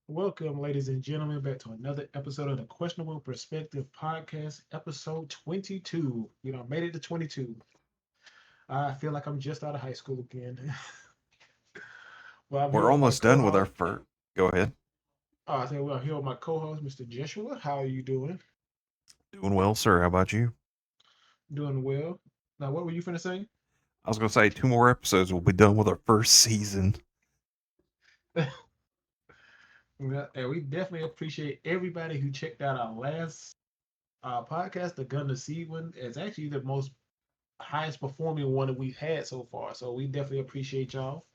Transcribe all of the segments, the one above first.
Welcome, ladies and gentlemen, back to another episode of the Questionable Perspective Podcast, episode 22. Made it to 22. I feel like I'm just out of high school again. Well, I'm here We're with my almost done with our co-host. first. Go ahead. I say, well, I'm here with my co-host, Mr. Jeshua. How are you doing? Doing well, sir. How about you? Doing well. Now, what were you finna say? I was going to say 2 more episodes. We'll be done with our first season. Yeah, and we definitely appreciate everybody who checked out our last podcast, the Gun to See one. It's actually the most highest performing one that we've had so far. So we definitely appreciate y'all.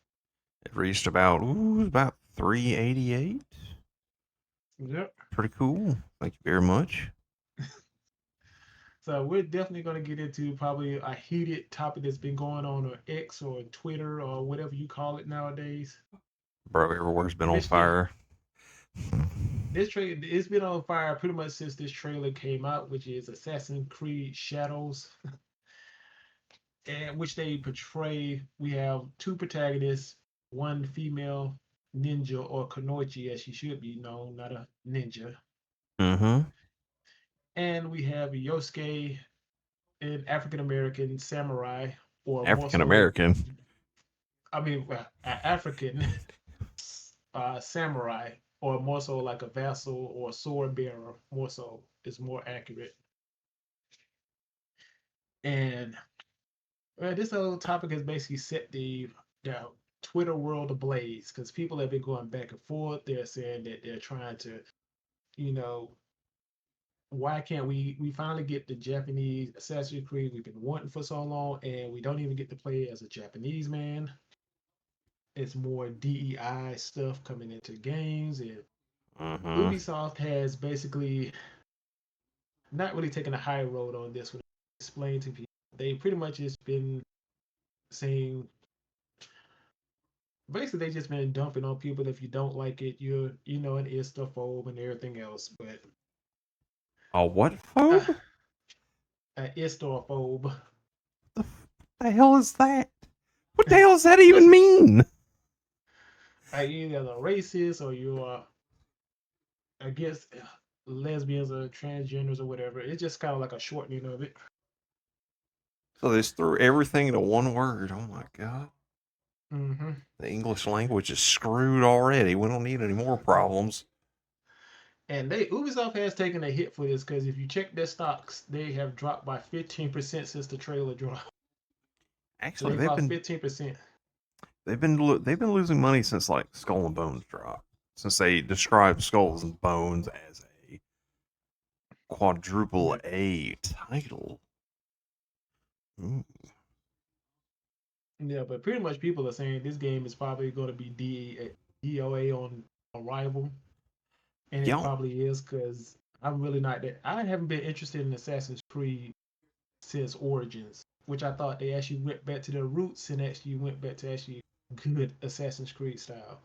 It reached about 388. Yep. Pretty cool. Thank you very much. So we're definitely going to get into probably a heated topic that's been going on X or Twitter or whatever you call it nowadays. Bro, everywhere's been on Mister, fire. this trailer it's been on fire pretty much since this trailer came out, which is Assassin's Creed Shadows, and which they portray. We have two protagonists, one female ninja or Kanoichi as she should be known, not a ninja, Mm-hmm. and we have Yosuke, an African American samurai, or more African so American. I mean, well, African samurai, or more so like a vassal or sword bearer, more so is more accurate. And this whole topic has basically set the Twitter world ablaze because people have been going back and forth. They're saying that they're trying to, you know, why can't we finally get the Japanese Assassin's Creed we've been wanting for so long, and we don't even get to play as a Japanese man. It's more DEI stuff coming into games, and Mm-hmm. Ubisoft has basically not really taken a high road on this one. Explain to people. They pretty much just been saying basically they just been dumping on people. If you don't like it, you're an istophobe and everything else. But A what uh, phobe? an istophobe. The hell is that? What the hell does that even mean? Either a racist or you are against lesbians or transgenders or whatever. It's just kind of like a shortening of it. So they just threw everything into one word. Oh my god. Mm-hmm. The English language is screwed already. We don't need any more problems. And they Ubisoft has taken a hit for this because if you check their stocks, they have dropped by 15% since the trailer dropped. So Actually, they've lost 15%. they've been losing money since like Skull and Bones dropped. Since they described Skulls and Bones as a quadruple Yeah. A title. Ooh. Yeah, but pretty much people are saying this game is probably going to be DOA on arrival, and it Yeah, probably is because I'm really not that. I haven't been interested in Assassin's Creed since Origins, which I thought they actually went back to their roots and actually went back to actually good Assassin's Creed style.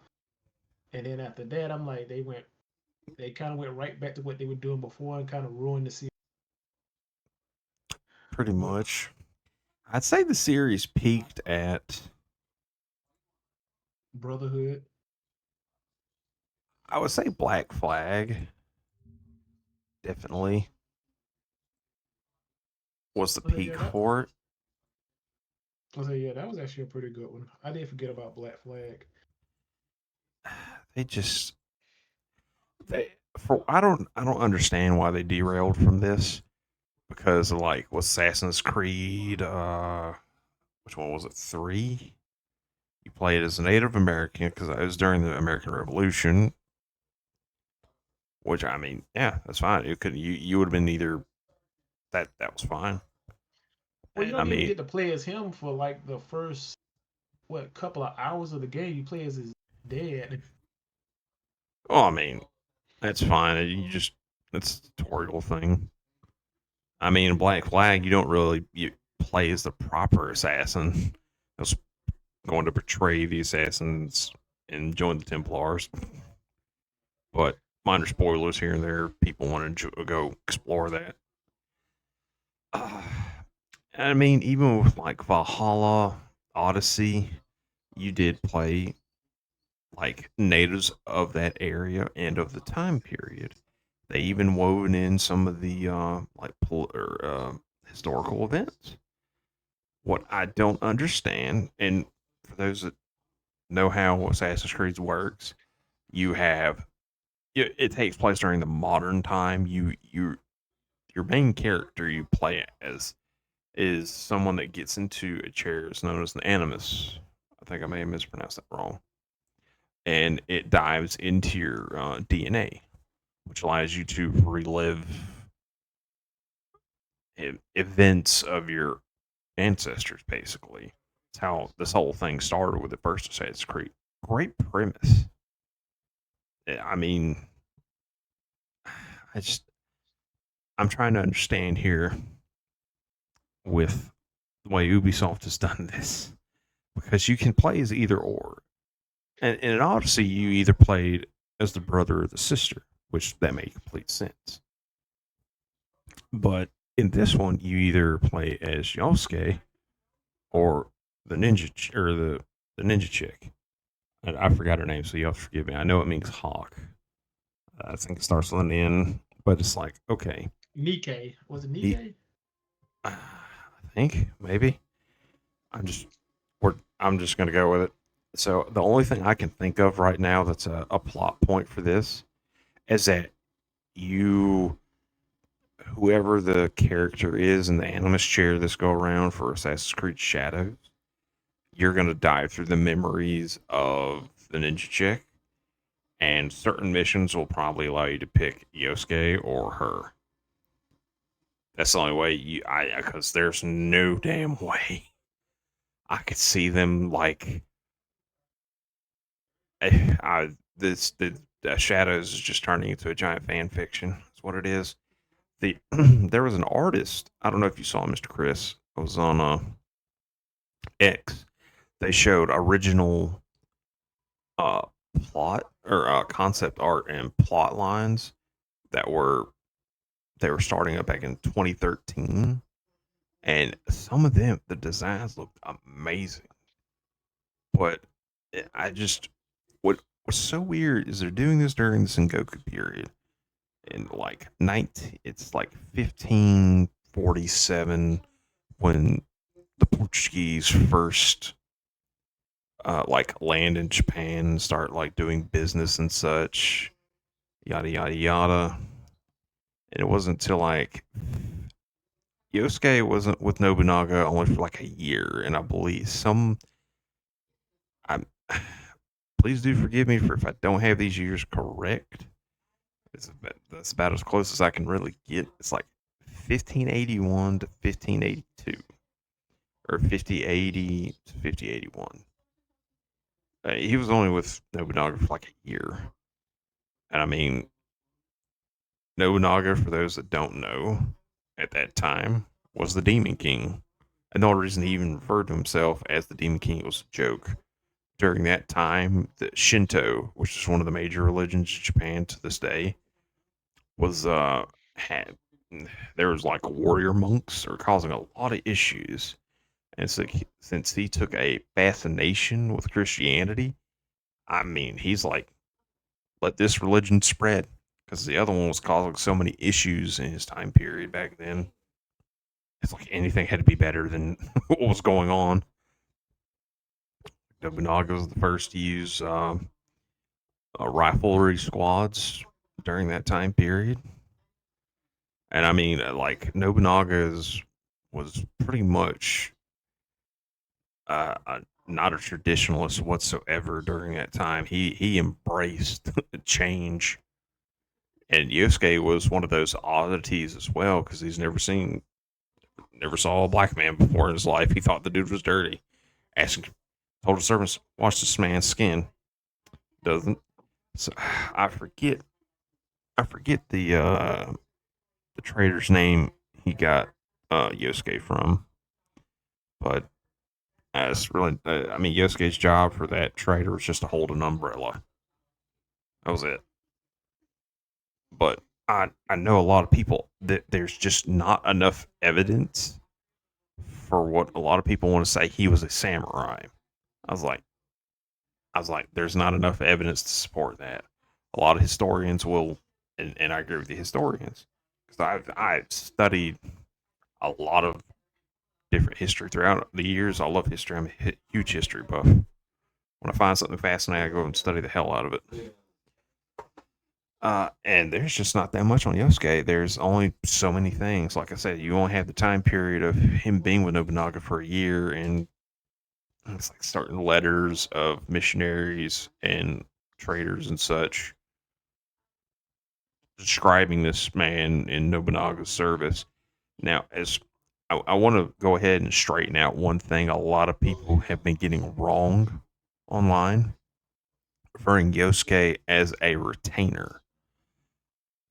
And then after that, I'm like, they kind of went right back to what they were doing before and kind of ruined the series. pretty But much. I'd say the series peaked at, Brotherhood, I would say Black Flag, definitely was the I said, peak for it. yeah, that was actually a pretty good one. I did forget about Black Flag. They just they for I don't understand why they derailed from this because of like with Assassin's Creed, which one was it? 3. You played as a Native American because it was during the American Revolution, which I mean, yeah, that's fine. You would have been either that was fine. Well, you I don't even mean, get to play as him for like the first couple of hours of the game. You play as his dad. oh, I mean that's fine. You just it's a tutorial thing. I mean, in Black Flag, you don't really you play as the proper assassin. I was going to betray the assassins and join the Templars, but minor spoilers here and there. People want to go explore that. Uh, I mean, even with like Valhalla, Odyssey, you did play like natives of that area and of the time period. They even woven in some of the historical events. What I don't understand, and for those that know how Assassin's Creed works, you have it takes place during the modern time. Your main character you play as is someone that gets into a chair. It's known as the Animus. I think I may have mispronounced that wrong. And it dives into your DNA, which allows you to relive events of your ancestors, basically. That's how this whole thing started with the first Assassin's Creed. Great premise. I mean, I just, I'm trying to understand here with the way Ubisoft has done this because you can play as either or. And in Odyssey, you either played as the brother or the sister, which that made complete sense. But in this one, you either play as Yosuke or the the ninja chick. And I forgot her name, so you'll have to forgive me. I know it means hawk. I think it starts with an N, but it's like okay, Nikkei. Was it the Nikkei? I think maybe I'm just gonna go with it. So the only thing I can think of right now that's a plot point for this is that you whoever the character is in the Animus chair this go around for Assassin's Creed Shadows, you're gonna dive through the memories of the ninja chick, and certain missions will probably allow you to pick Yosuke or her. That's the only way because there's no damn way I could see them like this the Shadows is just turning into a giant fan fiction. That's what it is. There was an artist. I don't know if you saw Mr. Chris. It was on X. They showed original uh plot or concept art and plot lines that were they were starting up back in 2013, and some of them the designs looked amazing. But I just what's so weird is they're doing this during the Sengoku period, and like 19, it's like 1547 when the Portuguese first like land in Japan and start like doing business and such, yada yada yada. And it wasn't until like Yosuke wasn't with Nobunaga only for like a year, and I believe some. I'm. Please do forgive me for if I don't have these years correct. That's about as close as I can really get. It's like 1581 to 1582, or 5080 to 5081. He was only with Nobunaga for like a year, and I mean Nobunaga, for those that don't know, at that time was the Demon King. And the only reason he even referred to himself as the Demon King was a joke. During that time, the Shinto, which is one of the major religions in Japan to this day, was had there was like warrior monks are causing a lot of issues. And so since he took a fascination with Christianity, I mean, he's like, let this religion spread because the other one was causing so many issues in his time period back then. It's like anything had to be better than what was going on. Nobunaga was the first to use riflery squads during that time period. And I mean, like Nobunaga's was pretty much not a traditionalist whatsoever during that time. He embraced change, and Yosuke was one of those oddities as well because he's never saw a black man before in his life. He thought the dude was dirty. Asking, told the servants, "Wash this man's skin." Doesn't. So I forget the trader's name he got Yosuke from, but it's really I mean Yosuke's job for that trader was just to hold an umbrella. That was it. But I know a lot of people that there's just not enough evidence for what a lot of people want to say he was a samurai. I was like, I was like, there's not enough evidence to support that. A lot of historians will, and I agree with the historians because I've studied a lot of different history throughout the years. I love history. I'm a huge history buff. When I find something fascinating, I go and study the hell out of it. And there's just not that much on Yosuke. There's only so many things. Like I said, you only have the time period of him being with Nobunaga for a year, and it's like certain letters of missionaries and traders and such describing this man in Nobunaga's service. Now, as I want to go ahead and straighten out one thing a lot of people have been getting wrong online, referring Yosuke as a retainer.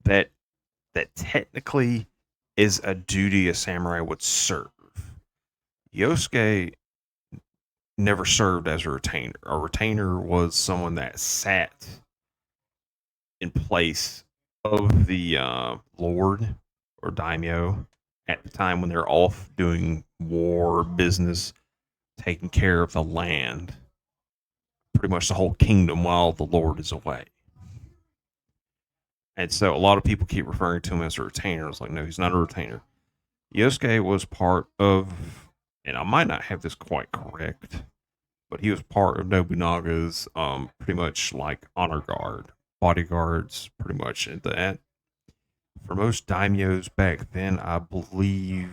That that technically is a duty a samurai would serve. Yosuke never served as a retainer. A retainer was someone that sat in place of the lord or daimyo at the time when they're off doing war business, taking care of the land, pretty much the whole kingdom while the lord is away. And so a lot of people keep referring to him as a retainer. It's like, no, he's not a retainer. Yosuke was part of, and I might not have this quite correct, but he was part of Nobunaga's pretty much like honor guard, bodyguards, pretty much. And that for most daimyos back then, I believe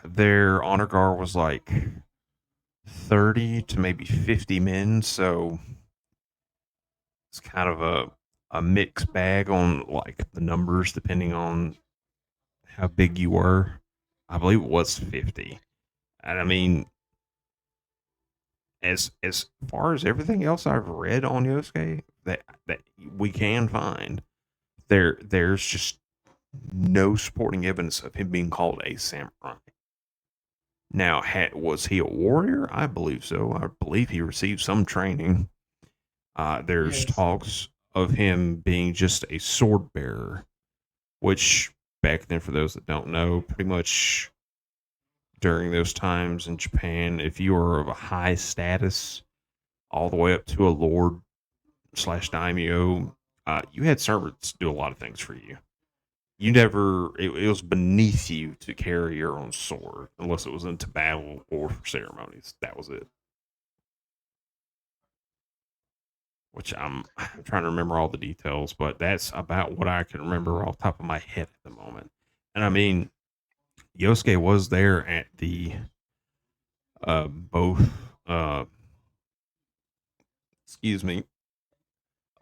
their honor guard was like 30 to maybe 50 men. So it's kind of a mixed bag on like the numbers depending on how big you were. I believe it was 50. And I mean, as far as everything else I've read on Yosuke that we can find, there's just no supporting evidence of him being called a samurai. Now, was he a warrior? I believe so. I believe he received some training. There's Yes. talks of him being just a sword bearer, which back then, for those that don't know, pretty much during those times in Japan, if you were of a high status, all the way up to a lord slash daimyo, you had servants do a lot of things for you. You never, it was beneath you to carry your own sword unless it was into battle or for ceremonies. That was it. Which I'm trying to remember all the details, but that's about what I can remember off the top of my head at the moment. And I mean, Yosuke was there at the both uh excuse me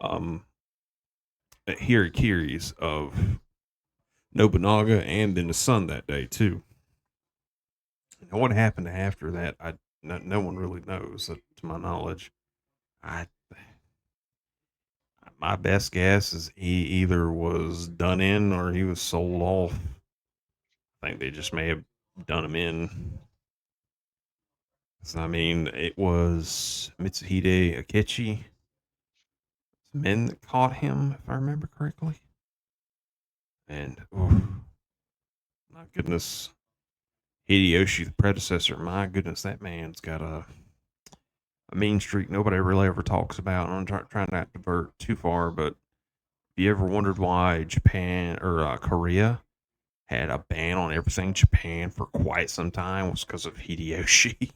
um Hirakiris of Nobunaga and then the son that day too. And what happened after that, no one really knows, to my knowledge. I My best guess is he either was done in or he was sold off. I think they just may have done him in. So, I mean, it was Mitsuhide Akechi men that caught him, if I remember correctly. And my goodness, Hideyoshi, the predecessor, my goodness, that man's got a mean streak nobody really ever talks about. I'm trying not to divert too far, but have you ever wondered why Japan or Korea had a ban on everything Japan for quite some time? Was because of Hideyoshi.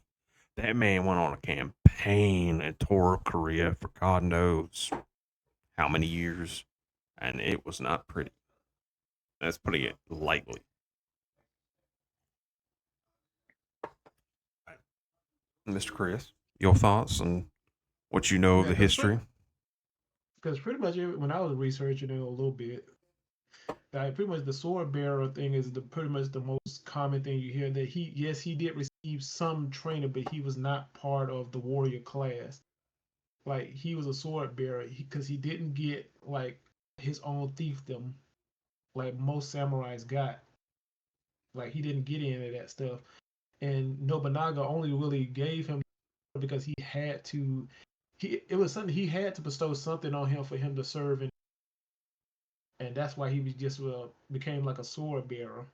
That man went on a campaign and tore up Korea for God knows how many years, and it was not pretty. That's putting it lightly. Mr. Chris, your thoughts on what you know of Yeah, the history? because pretty much when I was researching it a little bit, like pretty much the sword bearer thing is the pretty much the most common thing you hear. That he, yes, he did receive some training, but he was not part of the warrior class. Like he was a sword bearer because he didn't get like his own fiefdom like most samurais got. Like he didn't get any of that stuff. And Nobunaga only really gave him because he had to. He it was something he had to bestow something on him for him to serve, and that's why he was just became like a sword bearer.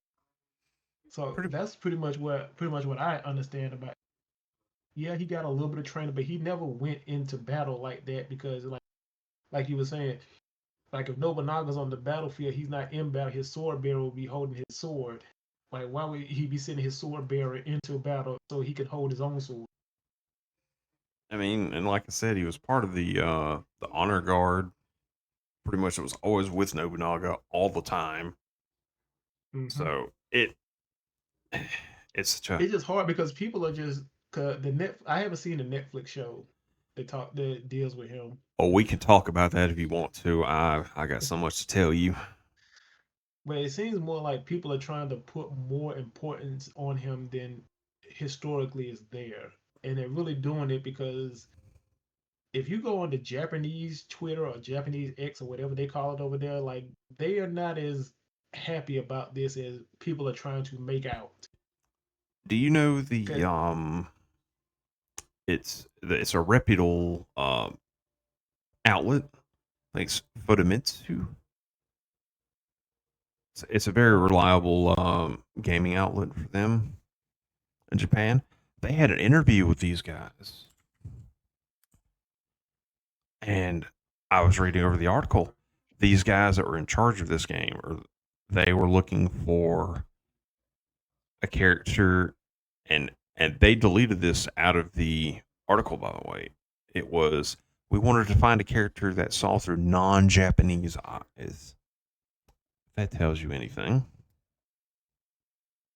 So Pretty that's pretty much what I understand about. yeah, he got a little bit of training, but he never went into battle like that because like you were saying, like if Nobunaga's on the battlefield, he's not in battle. His sword bearer will be holding his sword. Like why would he be sending his sword bearer into a battle so he can hold his own sword? I mean, and like I said, he was part of the honor guard. Pretty much, it was always with Nobunaga all the time. Hmm. So it's such a. It's just hard because people are just the net. I haven't seen a Netflix show that deals with him, Oh, we can talk about that if you want to. I got so much to tell you. but it seems more like people are trying to put more importance on him than historically is there, and they're really doing it because if you go on the Japanese Twitter or Japanese X or whatever they call it over there, like they are not as happy about this as people are trying to make out. Do you know the 'Cause- it's a reputable outlet. Thanks, Fudomitsu. It's a very uh, reliable gaming outlet for them in Japan. They had an interview with these guys, and I was reading over the article. These guys that were in charge of this game, or they were looking for a character, and they deleted this out of the article. By the way, it was we wanted to find a character that saw through non-Japanese eyes. If that tells you anything.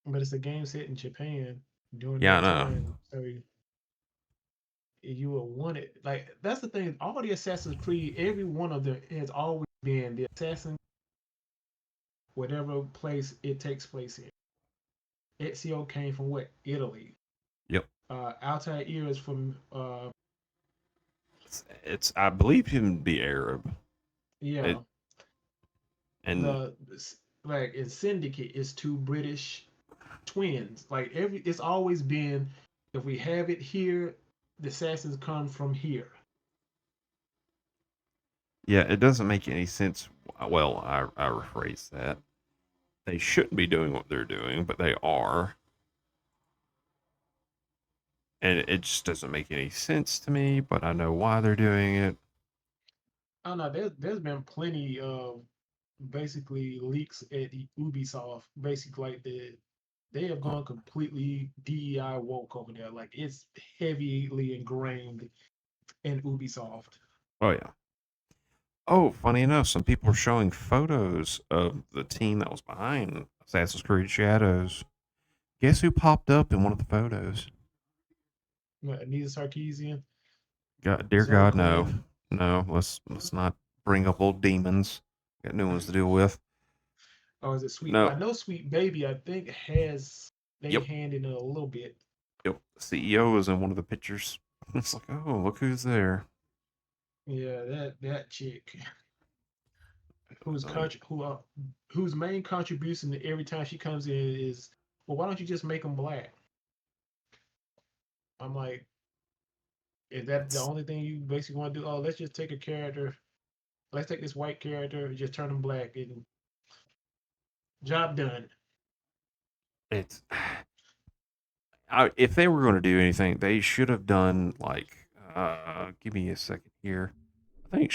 but it's a game set in Japan during Yeah, I that know. time, so you will want it. Like that's the thing. All the Assassin's Creed, every one of them has always been the assassin, whatever place it takes place in. Ezio came from what? Italy. Yep. Altair is from It's I believe him to be Arab. It yeah. and The like in Syndicate is two British twins. Like it's always been if we have it here, the assassins come from here. yeah, it doesn't make any sense. Well, I rephrase that. They shouldn't be doing what they're doing, but they are, and it just doesn't make any sense to me. But I know why they're doing it. I don't know. There's been plenty of basically leaks at Ubisoft. Basically, like they have Oh, gone completely DEI woke over there. Like it's heavily ingrained in Ubisoft. oh yeah. Oh, funny enough, some people are showing photos of the team that was behind Assassin's Creed Shadows. Guess who popped up in one of the photos? Anita Sarkeesian, God, dear Zoe God, no, Quinn. no. Let's not bring up old demons. Got new ones to deal with. Or is it Sweet? No. I know Sweet Baby. I think has they Yep. hand in a little bit. Yep. The CEO was in one of the pictures. It's like, oh, look who's there. Yeah, that chick I whose mean, country whose main contribution to every time she comes in is, well, why don't you just make them black? I'm like, is that the it's only thing you basically want to do? Oh, let's just take a character. Let's take this white character, just turn him black, and job done. it's. If they were going to do anything, they should have done like. Give me a second here. I think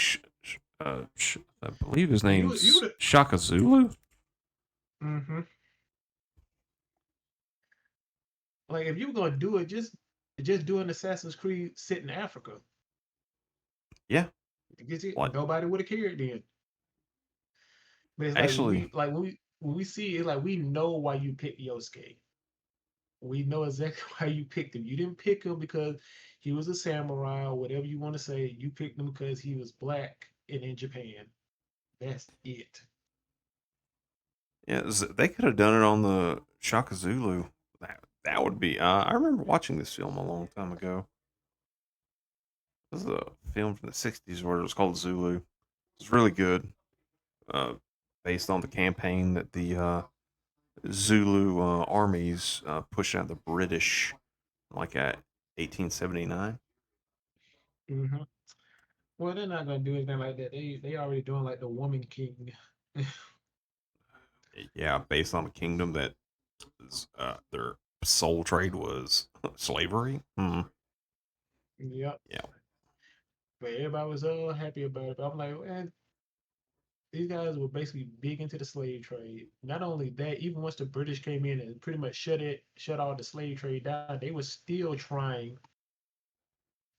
I believe his Well, you name's would. Shaka Zulu. Mm-hmm. Like if you were gonna do it, just do an Assassin's Creed set in Africa. Yeah. Get it? What? Nobody would have cared then. But it's like Actually, when we see it, like we know why you picked Yosuke. We know exactly why you picked him. You didn't pick him because he was a samurai or whatever you want to say. You picked him because he was black and in Japan. That's it. yeah, they could have done it on the Shaka Zulu. That would be. I remember watching this film a long time ago. This is a film from the '60s where it was called Zulu. It's really good. Uh, Based on the campaign that the Zulu armies pushed out the British, like at 1879. Hmm. Well, they're not gonna do anything like that. They already doing like the Woman King. Yeah, based on a kingdom that is, their sole trade was slavery. Hmm. Yep. Yeah. But everybody was all happy about it. But I'm like, man, these guys were basically big into the slave trade. Not only that, even once the British came in and pretty much shut all the slave trade down, they were still trying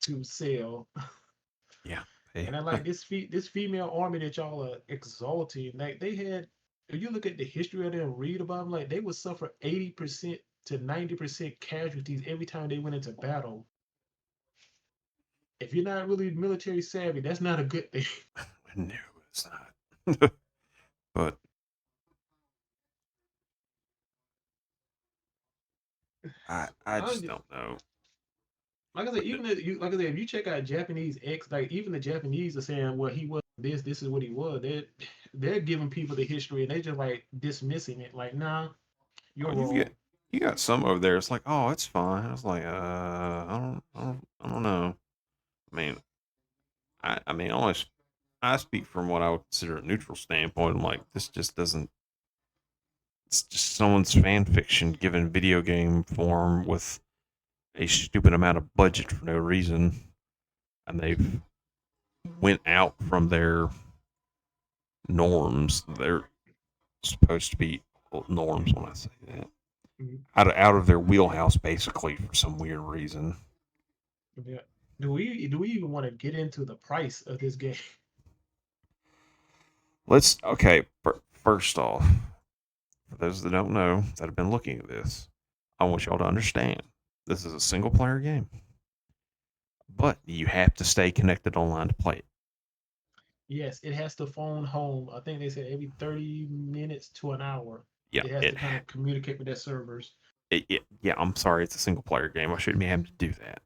to sell. Yeah. Hey. And I like this female army that y'all are exalting. Like they had, if you look at the history of them, read about them, like they would suffer 80% to 90% casualties every time they went into battle. If you're not really military savvy, that's not a good thing. No, it's not. But I just don't know. Like I said, But even if you like I said, if you check out Japanese X, like even the Japanese are saying, well, he was this is what he was. They're giving people the history and they just like dismissing it. Like, nah, oh, you're wrong. you got some over there. It's like, oh, it's fine. I was like, I don't know. I mean, I mean, almost. I speak from what I would consider a neutral standpoint. I'm like, this just doesn't. It's just someone's fan fiction given video game form with a stupid amount of budget for no reason, and they've went out from their norms. They're supposed to be norms when I say that. Mhm. Out of their wheelhouse, basically, for some weird reason. Yeah. Do we even want to get into the price of this game? Let's okay. First off, for those that don't know that have been looking at this, I want y'all to understand this is a single player game, but you have to stay connected online to play it. Yes, it has to phone home. I think they said every 30 minutes to an hour. Yeah, It has to kind of communicate with their servers. yeah. I'm sorry, it's a single player game. I shouldn't be having to do that.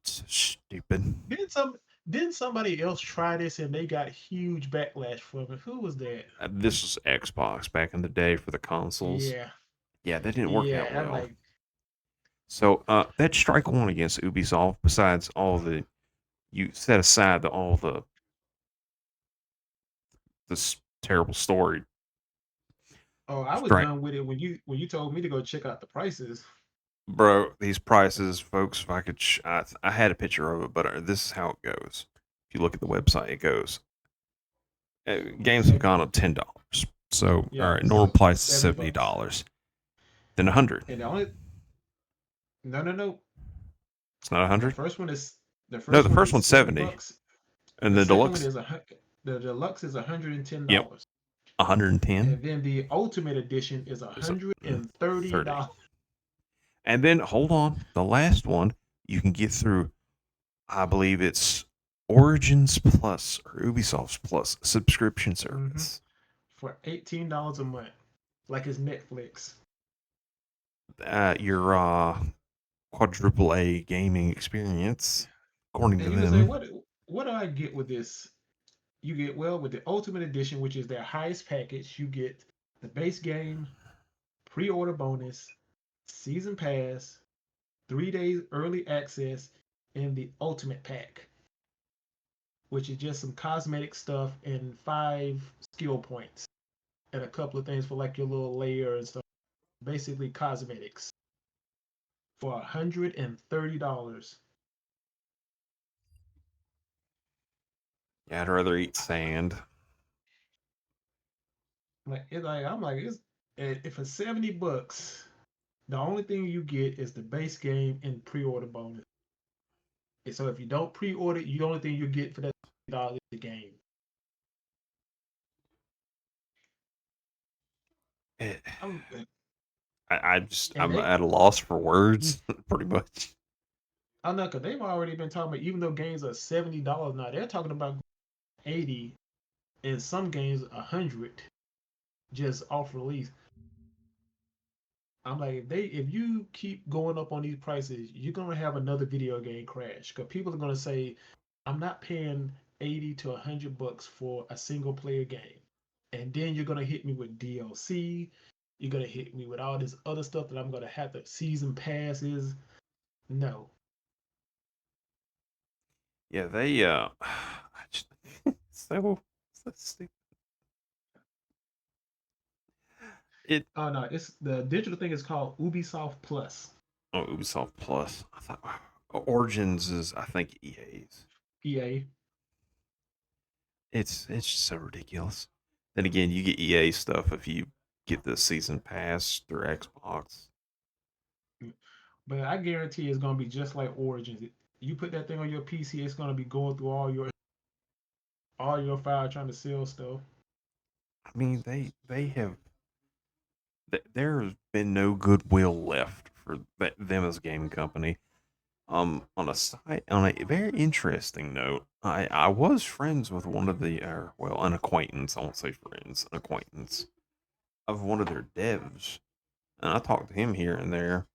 It's so stupid. Didn't some didn't somebody else try this and they got huge backlash from it? Who was that? This was Xbox back in the day for the consoles. Yeah. Yeah, that didn't work that Yeah. I'm well. like, So that strike one against Ubisoft, besides all the you set aside all the this terrible story, oh, I was strike, done with it when you told me to go check out the prices. bro. These prices, folks. If I could, I had a picture of it, but this is how it goes. If you look at the website, it goes. Games have Seven, gone up $10. So all yeah, right, normal price is 70 bucks. $70. Then 100. And the only no, no, no. It's not The 100. first one is the No, first the one first is one's 70 70, bucks. and The the second one deluxe, is the deluxe is $110, and yep, $10. 110. And then the ultimate edition is Is a $30. $130. And then hold on, the last one you can get through. I believe it's Origins Plus or Ubisoft's Plus subscription Hmm. service. For $18 a month. Like it's Netflix. Your quadruple A gaming experience, according to And you can say, them. what do I get with this? You get, well, with the ultimate edition, which is their highest package, you get the base game, pre-order bonus, season pass, 3 days early access, and the ultimate pack, which is just some cosmetic stuff and 5 skill points and a couple of things for like your little layer and stuff. Basically cosmetics for $130. Yeah, I'd rather eat sand. Like if for 70 bucks, the only thing you get is the base game and pre-order bonus. And so if you don't pre-order, the only thing you get for that $60 is the game. It, I'm, and I'm they at a loss for words, pretty much. I know because they've already been talking about, even though games are $70 now, they're talking about 80 and some games 100 just off release. I'm like, if you keep going up on these prices, you're gonna have another video game crash. Because people are gonna say, I'm not paying 80 to 100 bucks for a single player game. And then you're gonna hit me with DLC. You're gonna hit me with all this other stuff that I'm gonna have to season passes. No. Yeah, they I just, so so stupid. It Oh no, it's the digital thing is called Ubisoft Plus. oh Ubisoft Plus. I thought Origins is, I think, EA's. EA. It's just so ridiculous. Then again, you get EA stuff if you get the season pass through Xbox. But I guarantee it's gonna be just like Origins. You put that thing on your PC, it's gonna be going through all your files trying to sell stuff. I mean, they have there's been no goodwill left for them as a gaming company. On a very interesting note, I was friends with one of the well, an acquaintance. I won't say friends, an acquaintance of one of their devs, and I talked to him here and there,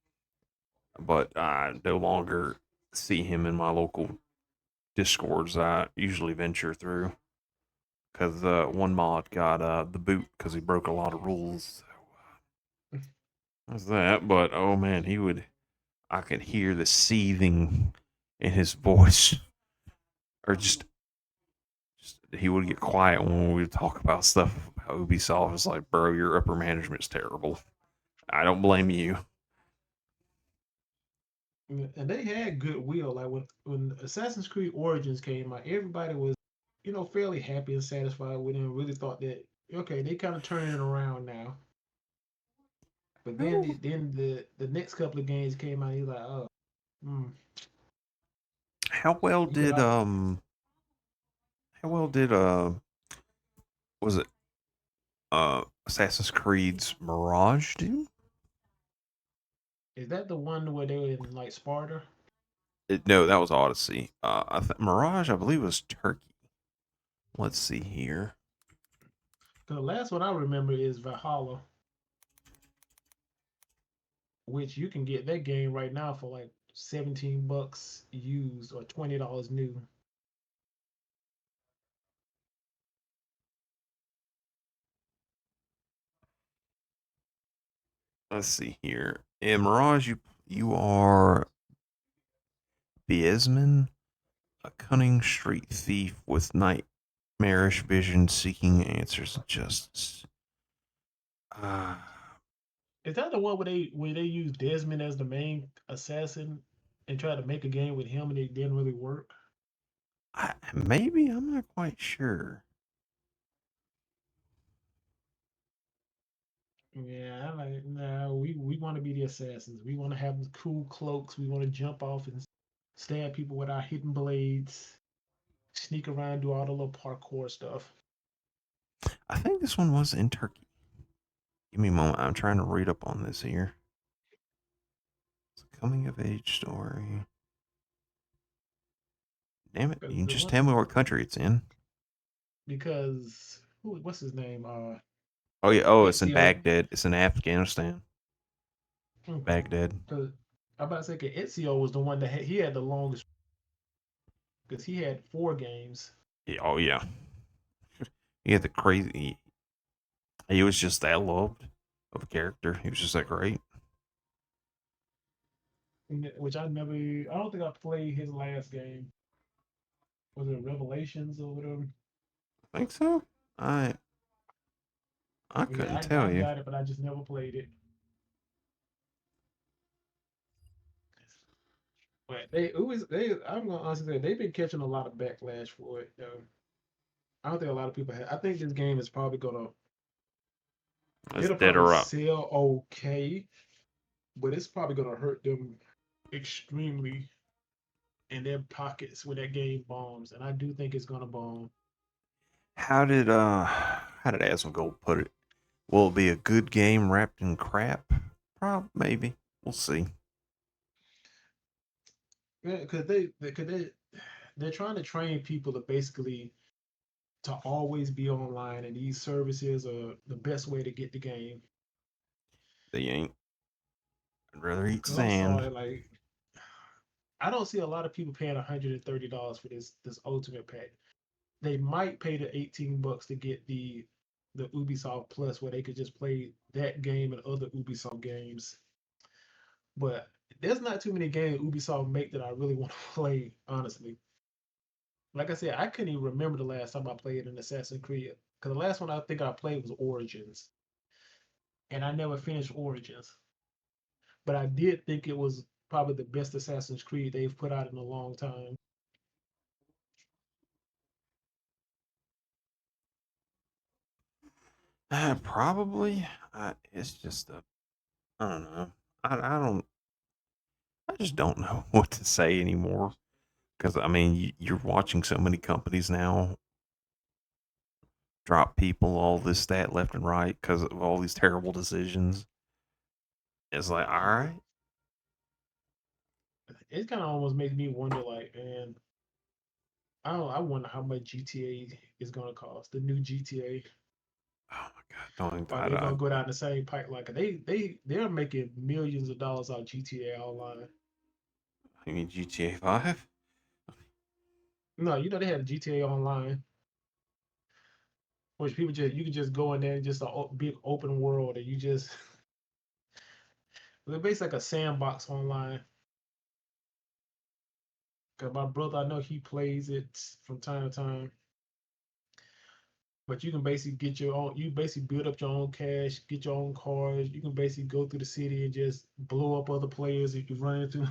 but I no longer see him in my local discords I usually venture through because one mod got the boot because he broke a lot of rules. That's that. But oh man, I could hear the seething in his voice, or just he would get quiet when we would talk about stuff about Ubisoft. It's like, bro, your upper management's terrible. I don't blame you. And they had goodwill. Like when Assassin's Creed Origins came out, everybody was, fairly happy and satisfied with it and really thought that okay, they kind of turning it around now. But then How, the next couple of games came out, he's like, oh, how well you could did how well did was it Assassin's Creed's Mirage do? is that the one where they were in like Sparta? No, that was Odyssey. Mirage, I believe, was Turkey. Let's see here. The last one I remember is Valhalla, which you can get that game right now for like $17 used or $20 new. Let's see here. In Mirage, you are Biesman, a cunning street thief with nightmarish vision, seeking answers and justice. Uh, Is that the one where they use Desmond as the main assassin and try to make a game with him and it didn't really work? maybe I'm not quite sure. Yeah, I'm like, no, we want to be the assassins. We want to have the cool cloaks. We want to jump off and stab people with our hidden blades, sneak around, do all the little parkour stuff. I think this one was in Turkey. Give me a moment. I'm trying to read up on this here. It's a coming of age story. Damn it! You Because can the just one, tell me what country it's in. because what's his name? Oh yeah. Oh, it's in Ezio. Baghdad. It's in Afghanistan. Okay. Baghdad. Because I'm about to say, 'cause Ezio was the one that he had the longest because he had 4 games. Yeah, oh yeah. He had the crazy. He was just that loved of a character. He was just that great. Which I don't think I played his last game. Was it Revelations or whatever? I think so. I I Yeah, couldn't I tell you. got it, but I just never played it. But I'm gonna honestly say they've been catching a lot of backlash for it. Though. I don't think a lot of people have. I think this game is probably gonna It's it'll dead probably or up. sell okay, but it's probably gonna hurt them extremely in their pockets when that game bombs. And I do think it's gonna bomb. How did Asmongold put it? Will it be a good game wrapped in crap? Maybe. We'll see. Yeah, they're trying to train people to basically to always be online, and these services are the best way to get the game. They ain't. I'd rather eat Cause I'm sand. sorry, like I don't see a lot of people paying $130 for this ultimate pack. They might pay the $18 to get the Ubisoft Plus, where they could just play that game and other Ubisoft games. But there's not too many games Ubisoft make that I really want to play, honestly. Like I said, I couldn't even remember the last time I played an Assassin's Creed. Because the last one I think I played was Origins, and I never finished Origins. But I did think it was. probably the best Assassin's Creed they've put out in a long time. Probably. It's just a. I don't know. I don't. I just don't know what to say anymore. Because I mean, you're watching so many companies now drop people all this stat left and right because of all these terrible decisions. It's like, all right, It kind of almost makes me wonder, like, man, I don't. I wonder how much GTA is gonna cost. The new GTA. oh my god, don't even, Are they gonna go down the same pipe? Like they're making millions of dollars out of GTA Online. you mean GTA 5? No, they have GTA Online, which people just you can just go in there and just a big open world, and you just it's basically like a sandbox online. Cause my brother, I know he plays it from time to time. But you can basically get your own. You basically build up your own cash, get your own cars. You can basically go through the city and just blow up other players if you run into,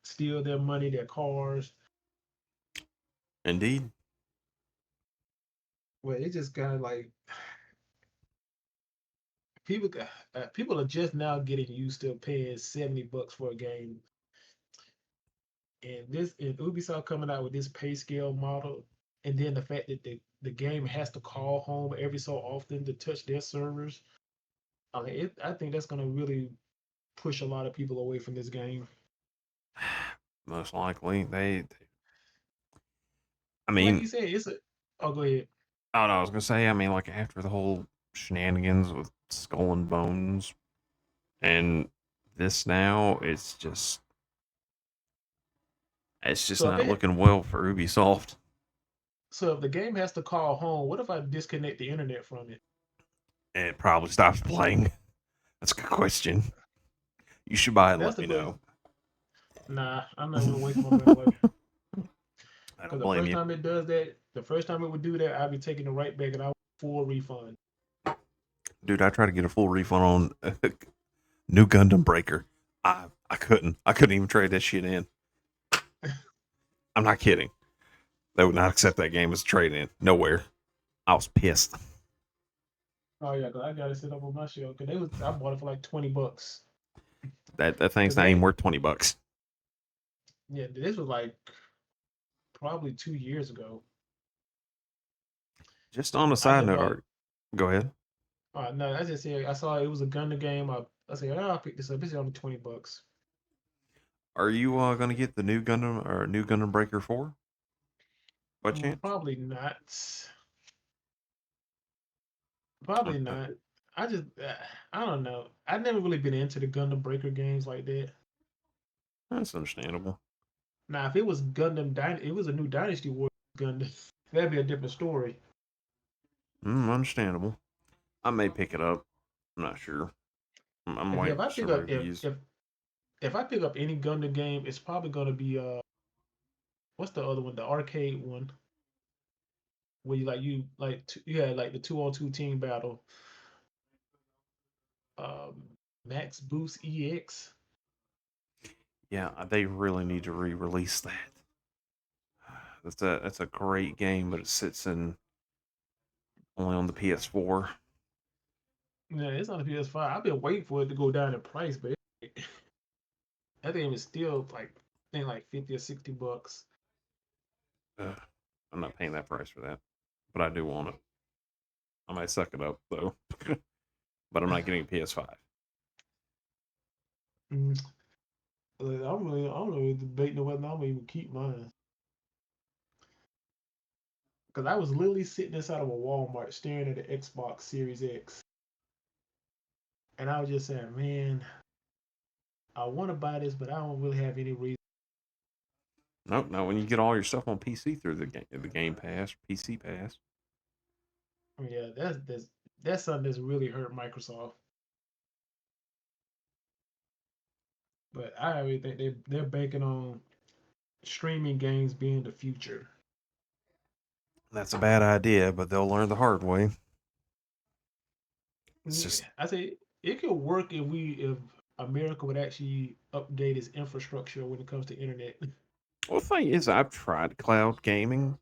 steal their money, their cars. Indeed. Well, it just kind of like people. People are just now getting used to paying $70 for a game, and Ubisoft coming out with this pay scale model, and then the fact that the game has to call home every so often to touch their servers. I mean, I think that's gonna really push a lot of people away from this game. Most likely, I Like mean, you said, it's a. Oh, go ahead. I don't know. I was gonna say, I mean, like after the whole shenanigans with Skull and Bones and this now, it's just So if not it, looking well for Ubisoft. so if the game has to call home, what if I disconnect the internet from it? And it probably stops playing. That's a good question. You should buy it and That's let the me question. know. Nah, I'm not gonna waste my money I like. Because don't the blame first you. time it does that, the first time it would do that, I'd be taking it right back and I would full refund. Dude, I tried to get a full refund on New Gundam Breaker. I couldn't. I couldn't even trade that shit in. I'm not kidding. They would not accept that game as a trade in. Nowhere. I was pissed. Oh yeah, cause I got to set up on my shelf. Cause I bought it for like $20. That thing's Cause not even that, worth $20. yeah, this was like probably 2 years ago. Just on a I side just note, bought. go ahead. No, I just said I saw it was a Gundam game. I said, oh, I'll pick this up. It's only $20. Are you gonna get the new Gundam Breaker 4 by chance? Probably not. Probably Okay, not. I just, I don't know. I've never really been into the Gundam Breaker games like that. that's understandable. Now, if it was it was a new Dynasty War Gundam, that'd be a different story. Understandable. I may pick it up. I'm not sure. I'm Yeah, waiting if for I pick some up reviews. if I pick up any Gundam game, it's probably gonna be what's the other one? The arcade one where you had like the 2-on-2 team battle. Um, Max Boost EX. Yeah, they really need to re-release that. That's a great game, but it sits in only on the PS4. Yeah, it's on the PS5. I've been waiting for it to go down in price, but that game is still like I think like 50 or 60 bucks. Ugh, I'm not paying that price for that, but I do want it. I might suck it up though, but I'm not getting a PS5. Mm, I'm really debating whether I'm gonna even keep mine. Because I was literally sitting inside of a Walmart staring at the Xbox Series X. And I was just saying, man, I want to buy this, but I don't really have any reason. Nope, no. When you get all your stuff on PC through the Game Pass, PC Pass, I mean, yeah, that's something that's really hurt Microsoft. But I really think they're banking on streaming games being the future. that's a bad idea, but they'll learn the hard way. It's Yeah, just I say it could work if America would actually update its infrastructure when it comes to internet. Well, the thing is, I've tried cloud gaming,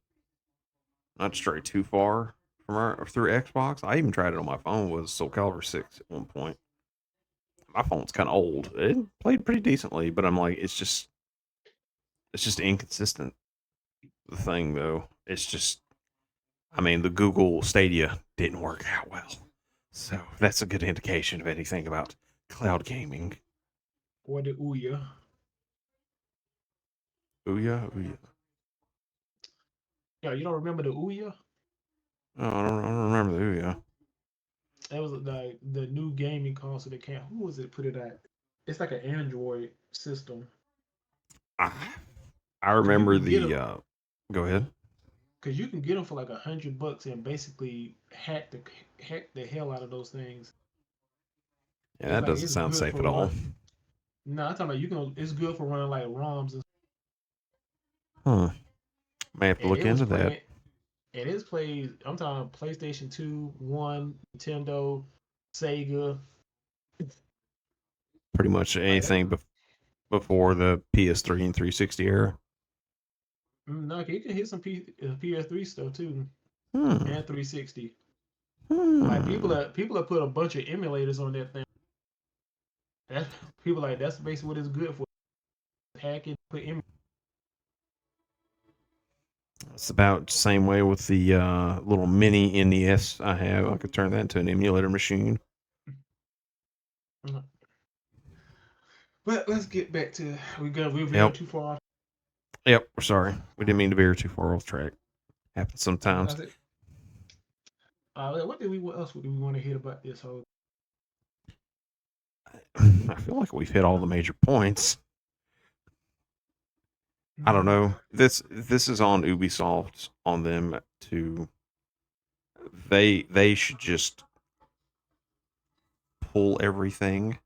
not to stray too far from through Xbox. I even tried it on my phone with Soul Calibur 6 at one point. My phone's kind of old. It played pretty decently, but I'm like, it's just inconsistent. The thing though, it's just, I mean, the Google Stadia didn't work out well, so that's a good indication of anything about cloud gaming. Or the Ouya. Ouya, Ouya. Yeah, you don't remember the Ouya? Oh, I don't remember the Ouya. That was the new gaming console that came. Who was it? Put it at? It's like an Android system, I, I and you remember can get the. them Go ahead. because you can get them for like $100 and basically hack the hell out of those things. Yeah, It's that like doesn't it's sound good safe for at all. run. No, I'm talking about you can. It's good for running like ROMs Huh. May have to and look it was into that. playing. And it's played. I'm talking PlayStation 2, One, Nintendo, Sega. Pretty much Like that. anything before the PS3 and 360 era. No, you can hit some PS3 stuff too, Hmm. and 360. Like Hmm. people have put a bunch of emulators on that thing. That's people like that's basically what it's good for. Hacking, put It's about the same way with the little mini NES I have. I could turn that into an emulator machine. But let's get back to we're veering Yep. too far. Yep. We're sorry. We didn't mean to veer too far off track. Happens I sometimes. said, what else do we want to hit about this whole? I feel like we've hit all the major points. I don't Mm, know. This is on Ubisoft on them to they should just pull everything.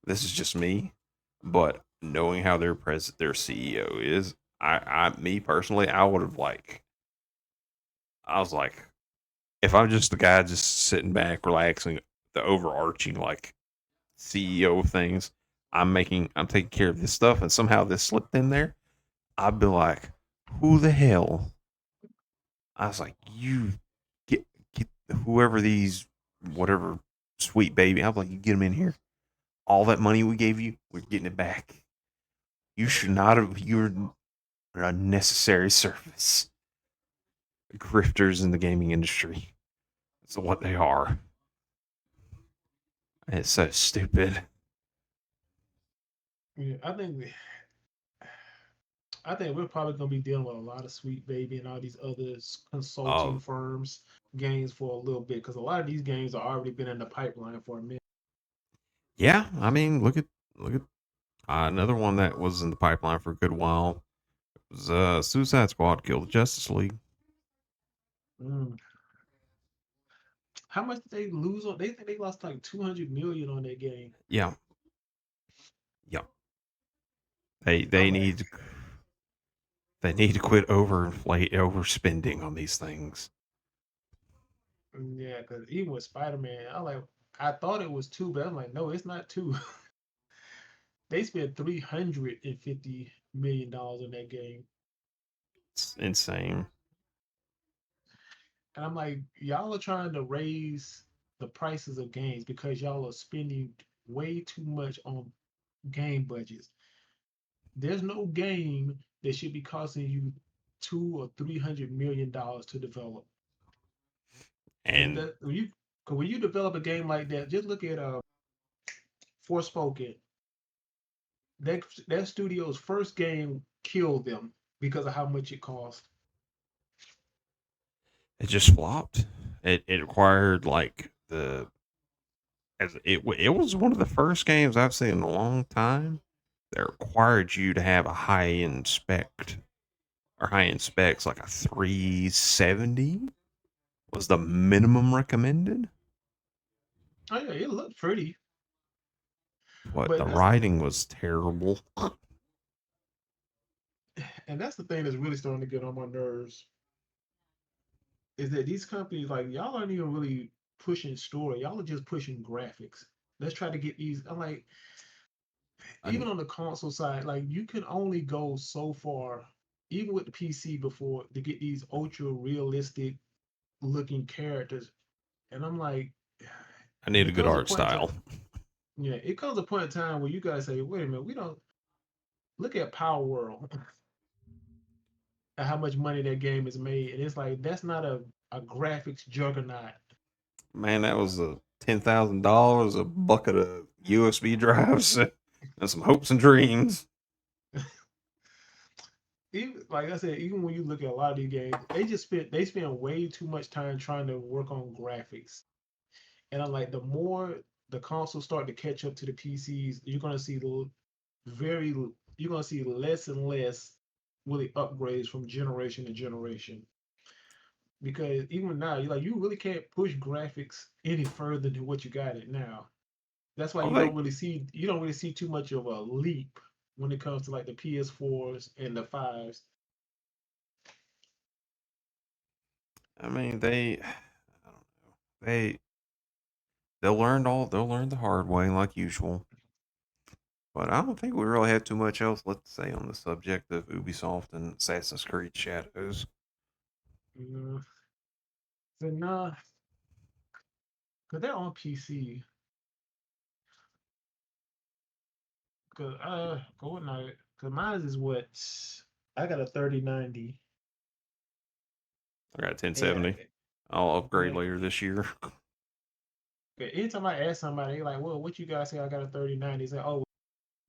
This is just me, but knowing how their CEO is, me personally, I would have I was like, if I'm just the guy just sitting back, relaxing, the overarching like CEO of things, I'm taking care of this stuff, and somehow this slipped in there, I'd be like, who the hell? I was like, you get whoever these whatever sweet baby. I'm like, you get them in here. All that money we gave you, we're getting it back. You should not have. You're an unnecessary service. Grifters in the gaming industry. That's what they are. It's so stupid. yeah, I think we're probably gonna be dealing with a lot of Sweet Baby and all these other consulting Uh, firms games for a little bit because a lot of these games have already been in the pipeline for a minute. yeah, I mean, look at another one that was in the pipeline for a good while. It was Suicide Squad killed the Justice League. Mm. How much did they lose on? They think they lost like 200 million on that game. Yeah, yeah. They I'm like, need to quit overspending on these things. yeah, because even with Spider Man, I thought it was two, but I'm like, no, it's not two. They spent $350 million on that game, It's insane. and I'm like, y'all are trying to raise the prices of games because y'all are spending way too much on game budgets. There's no game that should be costing you 2 or 300 million dollars to develop. Is And that when you develop a game like that? Just look at Forspoken. That studio's first game killed them because of how much it cost. it just flopped. It required like the as it was one of the first games I've seen in a long time that required you to have a high end specs like a 370 was the minimum recommended. Oh yeah, it looked pretty, But but the writing was terrible. that's the thing that's really starting to get on my nerves is that these companies like y'all aren't even really pushing story. Y'all are just pushing graphics. Let's try to get these. I'm like, even And on the console side, like you can only go so far, even with the PC before to get these ultra realistic looking characters. And I'm like, I need a it good comes a art point in time. style. Yeah, it comes a point in time where you guys say, wait a minute, we don't look at Power World and how much money that game is made. And it's like that's not a graphics juggernaut. Man, that was a $10,000, a bucket of USB drives, and some hopes and dreams. Even like I said, even when you look at a lot of these games, they spend way too much time trying to work on graphics. And I'm like, the more the consoles start to catch up to the PCs, very you're gonna see less and less really upgrades from generation to generation. Because even now, you really can't push graphics any further than what you got it now. That's why Oh, they, you don't really see too much of a leap when it comes to like the PS4s and the fives. I mean, I don't know. They'll learn the hard way, like usual. But I don't think we really have too much else left to say on the subject of Ubisoft and Assassin's Creed Shadows. Uh, so nah, cause they're on PC. Cause what now? Cause mine is what I got a 3090, I got a and 1070. I'll upgrade yeah, later this year. anytime I ask somebody, they like, well, what you guys say? I got a 3090. They say, oh,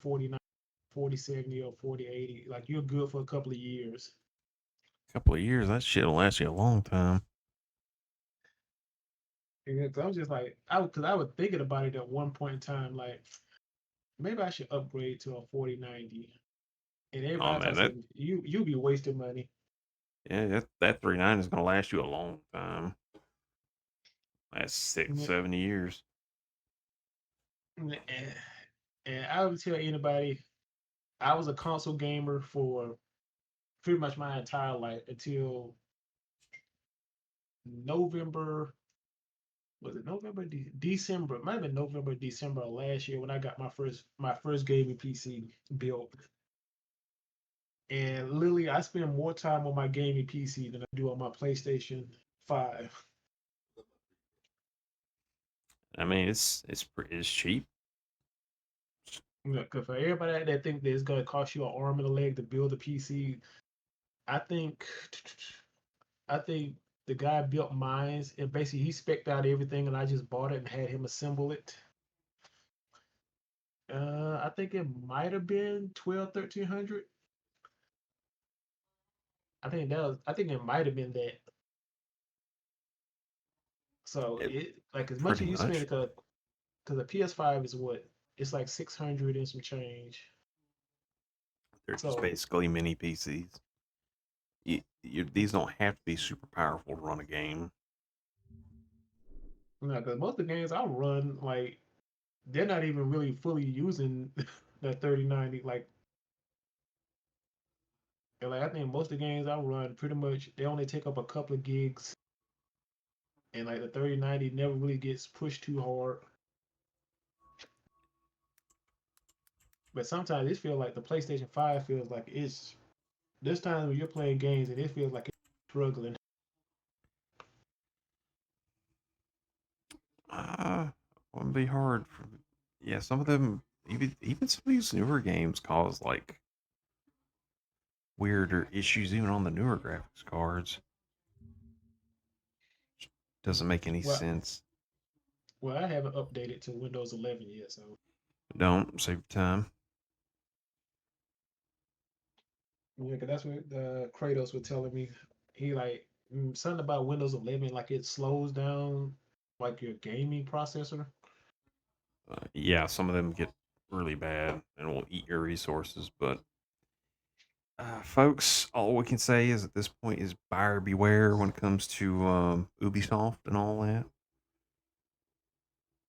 49, 4070 or 4080. Like you're good for a couple of years. A couple of years, that shit'll last you a long time. And I was just like, because I was thinking about it at one point in time, like maybe I should upgrade to a 4090. And Oh everybody man, else said, you be wasting money. that 39 is gonna last you a long time. Last six, And, 7 years. and I would tell anybody, I was a console gamer for pretty much my entire life until November. Was it November, December? It might have been November, December of last year when I got my first gaming PC built. And literally, I spend more time on my gaming PC than I do on my PlayStation 5. I mean, it's cheap. Because for everybody that think that it's going to cost you an arm and a leg to build a PC, I think I think the guy built mines and basically he spec'd out everything and I just bought it and had him assemble it. I think it might have been 12, 1300. I think it might have been that. So It it like as much pretty as you spend much. because the PS5 is what it's like 600 and some change. They're just So basically mini PCs. These don't have to be super powerful to run a game. because most of the games I run like they're not even really fully using that 3090. Like I think most of the games I run pretty much they only take up a couple of gigs, and like the 3090 never really gets pushed too hard. But sometimes it feels like the PlayStation 5 feels like it's there's times when you're playing games and it feels like it's struggling. Wouldn't be hard. Yeah, some of them, even some of these newer games, cause like weirder issues even on the newer graphics cards. Doesn't make any Well, sense. well, I haven't updated to Windows 11 yet, so Don't save your time. yeah, 'cause that's what Kratos was telling me. He like something about Windows 11, like it slows down like your gaming processor. Yeah, some of them get really bad and will eat your resources. But folks, all we can say is at this point is buyer beware when it comes to Ubisoft and all that.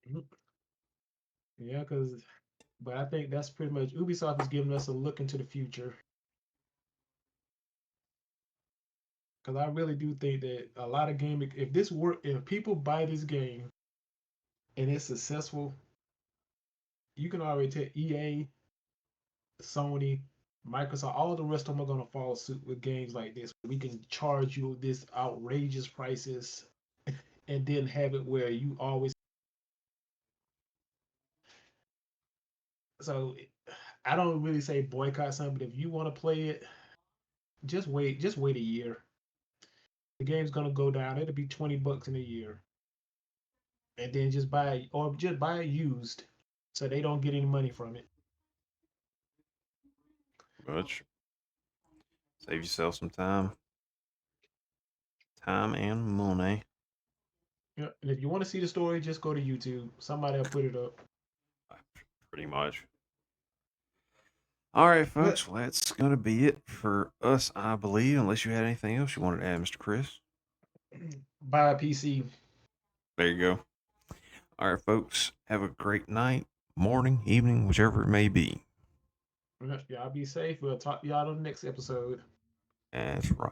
Mhm. Yeah, but I think that's pretty much Ubisoft is giving us a look into the future. Because I really do think that a lot of gaming, if people buy this game and it's successful, you can already tell EA, Sony, Microsoft, all the rest of them are gonna follow suit with games like this. We can charge you this outrageous prices and then have it where you always. So I don't really say boycott something, but if you want to play it, just wait. Just wait a year. The game's gonna go down. It'll be $20 in a year, and then just buy it, or just buy it used, so they don't get any money from it. Much. Save yourself some time and money. Yeah, and if you want to see the story, just go to YouTube. Somebody will put it up. Pretty much. All right, But folks. Well, that's going to be it for us, I believe, unless you had anything else you wanted to add, Mr. Chris. buy a PC. There you go. All right, folks. Have a great night, morning, evening, whichever it may be. Y'all be safe. We'll talk to y'all on the next episode. That's right.